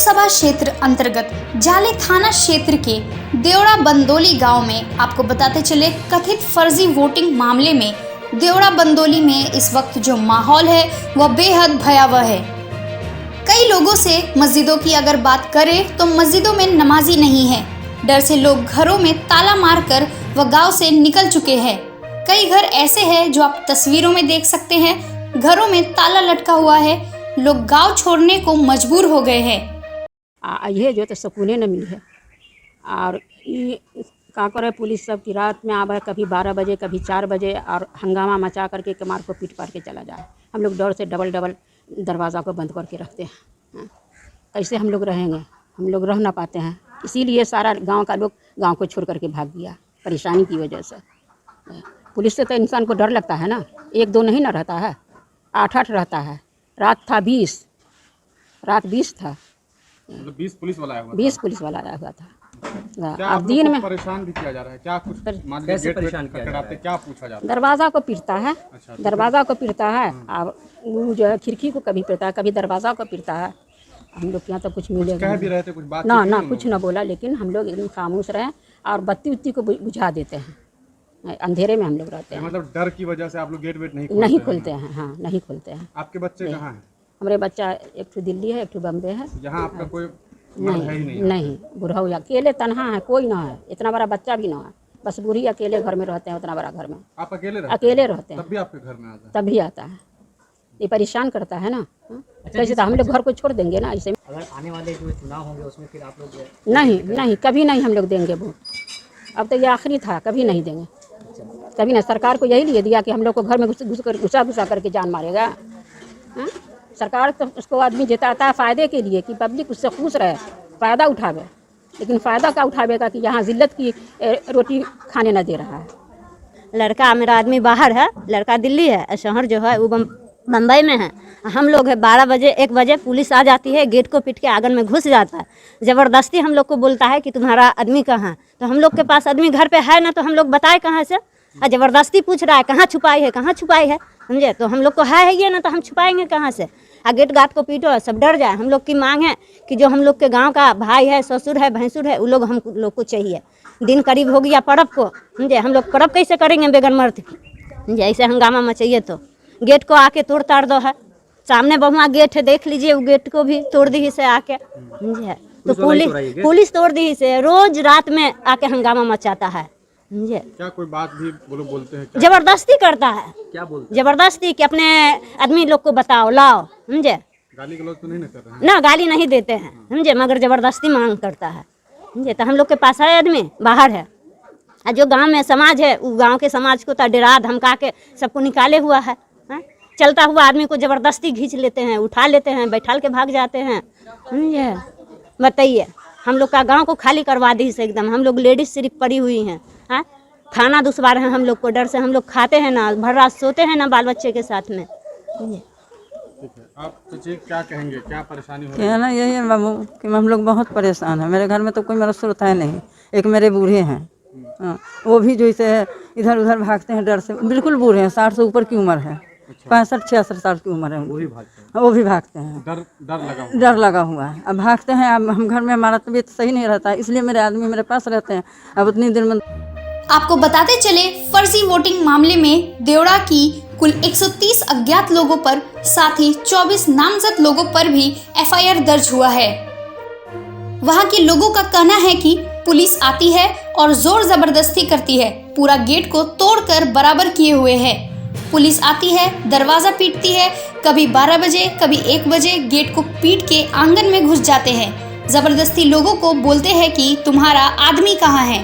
लोकसभा क्षेत्र अंतर्गत जाले थाना क्षेत्र के देवड़ा बंदोली गांव में आपको बताते चले कथित फर्जी वोटिंग मामले में देवड़ा बंदोली में इस वक्त जो माहौल है वह बेहद भयावह है। कई लोगों से मस्जिदों की अगर बात करें तो मस्जिदों में नमाजी नहीं है। डर से लोग घरों में ताला मारकर व गांव से निकल चुके हैं। कई घर ऐसे हैं जो आप तस्वीरों में देख सकते हैं, घरों में ताला लटका हुआ है। लोग गांव छोड़ने को मजबूर हो गए हैं। ये जो तो सुकूने न मिली है और ये का करे पुलिस सब की रात में आवे, कभी 12 बजे कभी 4 बजे और हंगामा मचा करके कमार को पीट पार के चला जाए। हम लोग डर से डबल दरवाज़ा को बंद करके रखते हैं। कैसे हम लोग रहेंगे? हम लोग रह ना पाते हैं, इसीलिए सारा गांव का लोग गांव को छोड़ करके भाग गया परेशानी की वजह से। पुलिस से तो इंसान को डर लगता है ना, 1-2 नहीं ना रहता है, 8-8 रहता है। रात था 20, रात 20 था, मतलब 20 पुलिस वाला आया हुआ था। 20 पुलिस वाला आया हुआ था। क्या अब दिन में परेशान भी किया जा रहा है? क्या कुछ कैसे परेशान किया जा रहा है? क्या पूछा जाता है? दरवाज़ा को पीटता है। अच्छा, दरवाज़ा को पीटता है और वो जो है खिड़की को कभी पीटता है, कभी दरवाज़ा को पीटता है। हम लोग के यहाँ तो कुछ मिलेगा कह भी रहे थे, कुछ बात ना कुछ ना बोला, लेकिन हम लोग एकदम खामोश रहे और बत्ती उत्ती को बुझा देते हैं। अंधेरे में हम लोग रहते हैं। मतलब डर की वजह से आप लोग गेट वेट नहीं खोलते हैं। हाँ, नहीं खोलते हैं। आपके बच्चे कहाँ हैं? हमारे बच्चा एक ठो दिल्ली है, एक ठो बम्बे है। यहाँ आपका कोई नहीं है ही नहीं? नहीं, बुढ़ा अकेले तनहा है, कोई ना है, इतना बड़ा बच्चा भी ना है, बस बूढ़ी अकेले घर में रहते हैं। उतना बड़ा घर में आप अकेले रहते हैं। तब भी आपके घर में आता है? तभी आता है। ये परेशान करता है ना। कैसे तो हम लोग घर को छोड़ देंगे ना ऐसे? अगर आने वाले जो चुनाव होंगे उसमें फिर आप लोग नहीं, कभी नहीं हम लोग देंगे वोट। अब तो ये आखिरी था, कभी नहीं देंगे, कभी नहीं। सरकार को यही लिए दिया कि हम लोग को घर में घुसा करके जान मारेगा। सरकार तो उसको आदमी जिताता है फ़ायदे के लिए कि पब्लिक उससे खुश रहे, फ़ायदा उठावे, लेकिन फ़ायदा क्या उठावेगा कि यहाँ जिल्लत की रोटी खाने न दे रहा है। लड़का मेरा आदमी बाहर है, लड़का दिल्ली है, शहर जो है वो बम्बई में है। हम लोग है 12 बजे 1 बजे पुलिस आ जाती है, गेट को पीट के आंगन में घुस जाता है। ज़बरदस्ती हम लोग को बोलता है कि तुम्हारा आदमी कहाँ है, तो हम लोग के पास आदमी घर पे है ना, तो हम लोग बताए कहाँ से। ज़बरदस्ती पूछ रहा है कहाँ छुपाई है, समझे? तो हम लोग को है ये ना, तो हम छुपाएंगे कहाँ से? गेट गाट को पीटो, सब डर जाए। हम लोग की मांग है कि जो हम लोग के गांव का भाई है, ससुर है, भैंसुर है, वो लोग हम लोग को चाहिए। दिन करीब हो गया पर्व को, समझे? हम लोग पर्व कैसे करेंगे बेगन मर्द की? समझे? ऐसे हंगामा मचाइए तो गेट को आके तोड़ ताड़ दो है। सामने बहुआ गेट है, देख लीजिए, वो गेट को भी तोड़ दी से आके, समझे? तो पुलिस तोड़ दी से रोज रात में आके हंगामा मचाता है, समझे? क्या कोई बात भी बोलते हैं? जबरदस्ती करता है। क्या बोलते? जबरदस्ती कि अपने आदमी लोग को बताओ, लाओ, समझे? गाली गलौज तो नहीं ना कर रहे हैं? ना, गाली नहीं देते हैं, समझे, मगर जबरदस्ती मांग करता है, समझे? तो हम लोग के पास है आदमी बाहर है, और जो गांव में समाज है वो गांव के समाज को तो डरा धमका के सबको निकाले हुआ है। चलता हुआ आदमी को जबरदस्ती खींच लेते हैं, उठा लेते हैं, बैठाल के भाग जाते हैं, समझे? बताइए, हम लोग का गांव को खाली करवा दी से एकदम। हम लोग लेडीज सिर्फ पड़ी हुई हैं। खाना दुश्वार है हम लोग को, डर से हम लोग खाते हैं ना, भर रात सोते हैं ना बाल बच्चे के साथ में। ठीक है, आप सोचिए क्या कहेंगे, क्या परेशानी हो रही है? कहना यही है बाबू कि हम लोग बहुत परेशान हैं। मेरे घर में तो कोई मेरा स्रोत है नहीं, एक मेरे बूढ़े हैं। वो भी जो इसे इधर उधर भागते हैं डर से, बिल्कुल बूढ़े हैं, 60 से ऊपर की उम्र है। 65-66 साल की उम्र है। वो भी भागते हैं। डर लगा हुआ है। अब भागते हैं। अब हम घर में, हमारा तबीयत सही नहीं रहता है, इसलिए मेरे आदमी मेरे पास रहते हैं। अब उतनी देर में आपको बताते चले फर्जी वोटिंग मामले में देवड़ा की कुल 130 अज्ञात लोगों पर, साथ ही 24 नामजद लोगों पर भी FIR दर्ज हुआ है। वहां के लोगों का कहना है कि पुलिस आती है और जोर जबरदस्ती करती है, पूरा गेट को तोड़कर बराबर किए हुए है। पुलिस आती है, दरवाजा पीटती है, कभी 12 बजे कभी 1 बजे गेट को पीट के आंगन में घुस जाते हैं। जबरदस्ती लोगों को बोलते हैं कि तुम्हारा आदमी कहाँ है।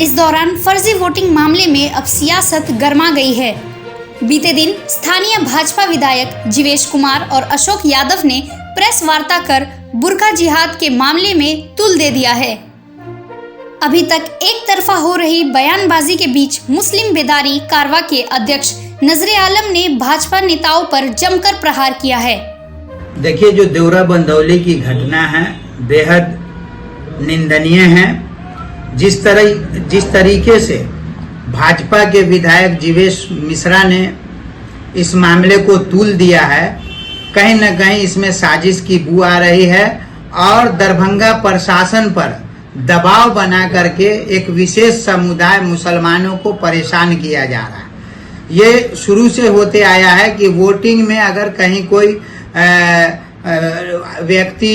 इस दौरान फर्जी वोटिंग मामले में अब सियासत गर्मा गई है। बीते दिन स्थानीय भाजपा विधायक जीवेश कुमार और अशोक यादव ने प्रेस वार्ता कर बुर्का जिहाद के मामले में तुल दे दिया है। अभी तक एक तरफा हो रही बयानबाजी के बीच मुस्लिम बेदारी कारवा के अध्यक्ष नजरे आलम ने भाजपा नेताओं पर जमकर प्रहार किया है। देखिए, जो देवड़ा बंदौली की घटना है बेहद निंदनीय है। जिस तरीके से भाजपा के विधायक जीवेश मिश्रा ने इस मामले को तूल दिया है, कहीं न कहीं इसमें साजिश की बू आ रही है और दरभंगा प्रशासन पर दबाव बना करके एक विशेष समुदाय मुसलमानों को परेशान किया जा रहा है। ये शुरू से होते आया है कि वोटिंग में अगर कहीं कोई व्यक्ति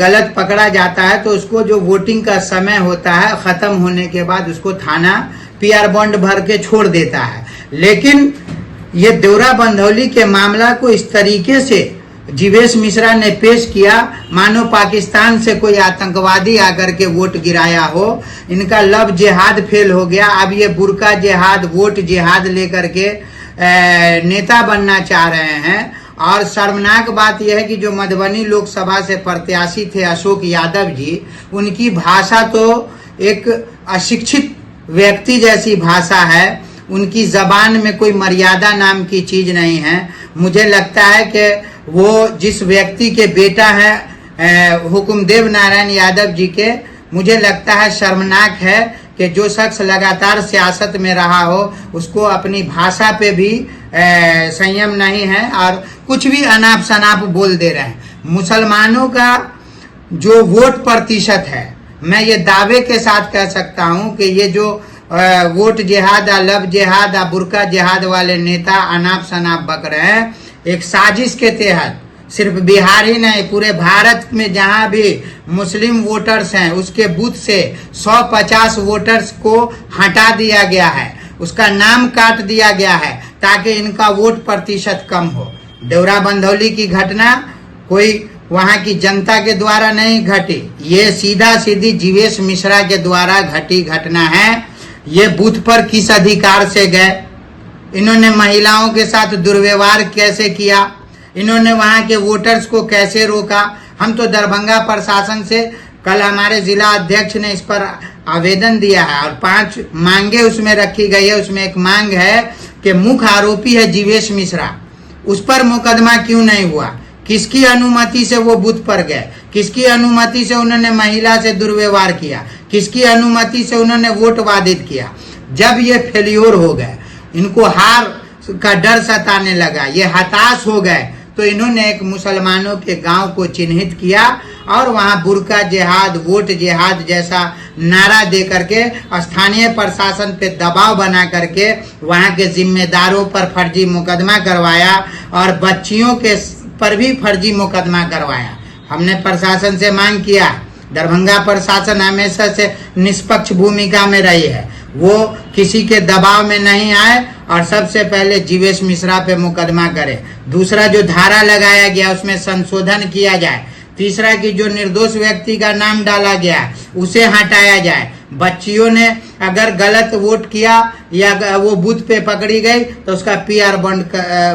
गलत पकड़ा जाता है तो उसको जो वोटिंग का समय होता है खत्म होने के बाद उसको थाना पीआर बॉन्ड भर के छोड़ देता है। लेकिन ये देवरा बंधौली के मामला को इस तरीके से जीवेश मिश्रा ने पेश किया मानो पाकिस्तान से कोई आतंकवादी आकर के वोट गिराया हो। इनका लव जिहाद फेल हो गया। अब ये बुरका जिहाद, वोट जिहाद लेकर के नेता बनना चाह रहे हैं। और शर्मनाक बात यह है कि जो मधुबनी लोकसभा से प्रत्याशी थे अशोक यादव जी, उनकी भाषा तो एक अशिक्षित व्यक्ति जैसी भाषा है। उनकी जबान में कोई मर्यादा नाम की चीज नहीं है। मुझे लगता है कि वो जिस व्यक्ति के बेटा है हुकुमदेव नारायण यादव जी के, मुझे लगता है शर्मनाक है कि जो शख्स लगातार सियासत में रहा हो उसको अपनी भाषा पे भी संयम नहीं है और कुछ भी अनाप शनाप बोल दे रहे हैं। मुसलमानों का जो वोट प्रतिशत है, मैं ये दावे के साथ कह सकता हूं कि ये जो वोट जिहाद, लव जिहाद, बुरका जिहाद वाले नेता अनाप शनाप बक रहे हैं, एक साजिश के तहत सिर्फ बिहार ही नहीं पूरे भारत में जहां भी मुस्लिम वोटर्स हैं उसके बूथ से 150 वोटर्स को हटा दिया गया है, उसका नाम काट दिया गया है ताकि इनका वोट प्रतिशत कम हो। देवरा बंधौली की घटना कोई वहां की जनता के द्वारा नहीं घटी, ये सीधा सीधी जीवेश मिश्रा के द्वारा घटी घटना है। ये बूथ पर किस अधिकार से गए, इन्होंने महिलाओं के साथ दुर्व्यवहार कैसे किया, इन्होंने वहां के वोटर्स को कैसे रोका। हम तो दरभंगा प्रशासन से कल हमारे जिला अध्यक्ष ने इस पर आवेदन दिया है और 5 मांगे उसमें रखी गई है। उसमें एक मांग है कि मुख्य आरोपी है जीवेश मिश्रा, उस पर मुकदमा क्यों नहीं हुआ, किसकी अनुमति से वो बूथ पर गए, किसकी अनुमति से उन्होंने महिला से दुर्व्यवहार किया, किसकी अनुमति से उन्होंने वोट बाधित किया। जब ये फेल्योर हो गए, इनको हार का डर सताने लगा, ये हताश हो गए, तो इन्होंने एक मुसलमानों के गांव को चिन्हित किया और वहां बुरका जिहाद, वोट जिहाद जैसा नारा दे करके स्थानीय प्रशासन पे दबाव बना करके वहां के जिम्मेदारों पर फर्जी मुकदमा करवाया और बच्चियों के पर भी फर्जी मुकदमा करवाया। हमने प्रशासन से मांग किया, दरभंगा प्रशासन हमेशा से निष्पक्ष भूमिका में रही है, वो किसी के दबाव में नहीं आए और सबसे पहले जीवेश मिश्रा पे मुकदमा करे। दूसरा जो धारा लगाया गया उसमें संशोधन किया जाए। तीसरा कि जो निर्दोष व्यक्ति का नाम डाला गया उसे हटाया जाए। बच्चियों ने अगर गलत वोट किया या वो बूथ पे पकड़ी गई तो उसका पीआर बॉन्ड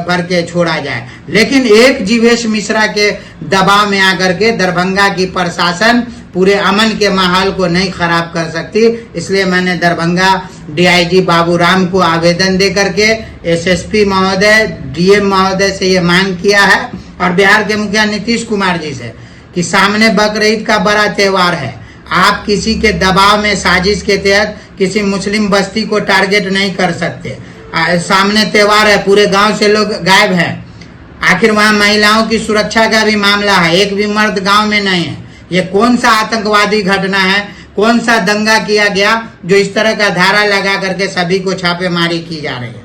भर के छोड़ा जाए। लेकिन एक जीवेश मिश्रा के दबाव में आकर के दरभंगा की प्रशासन पूरे अमन के माहौल को नहीं खराब कर सकती। इसलिए मैंने दरभंगा डीआईजी बाबूराम को आवेदन दे करके एसएसपी महोदय, डीएम महोदय से ये मांग किया है और बिहार के मुखिया नीतीश कुमार जी से कि सामने बकरीद का बड़ा त्योहार है, आप किसी के दबाव में साजिश के तहत किसी मुस्लिम बस्ती को टारगेट नहीं कर सकते। सामने त्योहार है, पूरे गांव से लोग गायब हैं, आखिर वहां महिलाओं की सुरक्षा का भी मामला है, एक भी मर्द गांव में नहीं है। ये कौन सा आतंकवादी घटना है, कौन सा दंगा किया गया जो इस तरह का धारा लगा करके सभी को छापेमारी की जा रही है।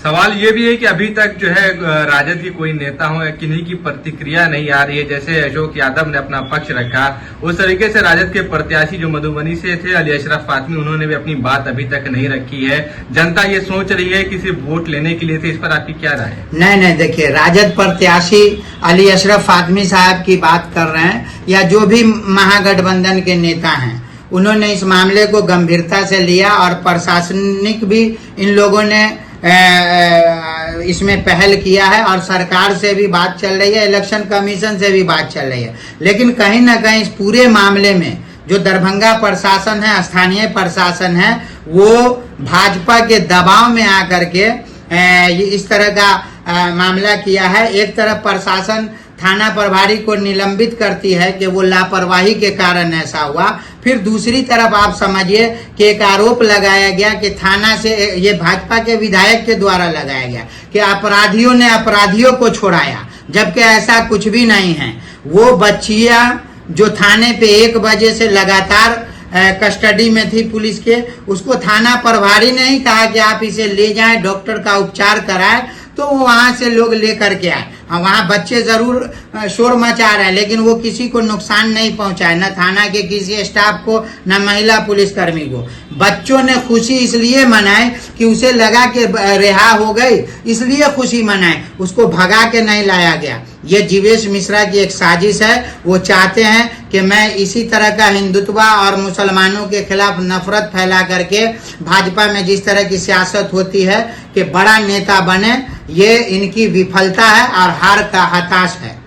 सवाल ये भी है कि अभी तक जो है राजद के कोई नेता हो या किन्हीं की प्रतिक्रिया नहीं आ रही है। जैसे अशोक यादव ने अपना पक्ष रखा, उस तरीके से राजद के प्रत्याशी जो मधुबनी से थे अली अशरफ फातमी, उन्होंने भी अपनी बात अभी तक नहीं रखी है। जनता ये सोच रही है कि सिर्फ वोट लेने के लिए थे, इस पर आपकी क्या राय है? नहीं, देखिए, राजद प्रत्याशी अली अशरफ फातमी साहब की बात कर रहे हैं या जो भी महागठबंधन के नेता हैं, उन्होंने इस मामले को गंभीरता से लिया और प्रशासनिक भी इन लोगों ने इसमें पहल किया है और सरकार से भी बात चल रही है, इलेक्शन कमीशन से भी बात चल रही है। लेकिन कहीं ना कहीं इस पूरे मामले में जो दरभंगा प्रशासन है, स्थानीय प्रशासन है, वो भाजपा के दबाव में आकर के इस तरह का मामला किया है। एक तरफ प्रशासन थाना प्रभारी को निलंबित करती है कि वो लापरवाही के कारण ऐसा हुआ। फिर दूसरी तरफ आप समझिए कि एक आरोप लगाया गया कि थाना से, ये भाजपा के विधायक के द्वारा लगाया गया कि अपराधियों ने अपराधियों को छोड़ाया, जबकि ऐसा कुछ भी नहीं है। वो बच्चियां जो थाने पे 1 बजे से लगातार कस्टडी में थी पुलिस के, उसको थाना प्रभारी ने ही कहा कि आप इसे ले जाएं, डॉक्टर का उपचार कराएं, तो वो वहां से लोग लेकर के आए। वहाँ बच्चे जरूर शोर मचा रहे हैं, लेकिन वो किसी को नुकसान नहीं पहुंचाए, न थाना के किसी स्टाफ को, न महिला पुलिसकर्मी को। बच्चों ने खुशी इसलिए मनाई कि उसे लगा कि रिहा हो गई, इसलिए खुशी मनाए, उसको भगा के नहीं लाया गया। ये जीवेश मिश्रा की एक साजिश है। वो चाहते हैं कि मैं इसी तरह का हिंदुत्व और मुसलमानों के खिलाफ नफरत फैला करके भाजपा में जिस तरह की सियासत होती है कि बड़ा नेता बने, ये इनकी विफलता है और हार का हताश है।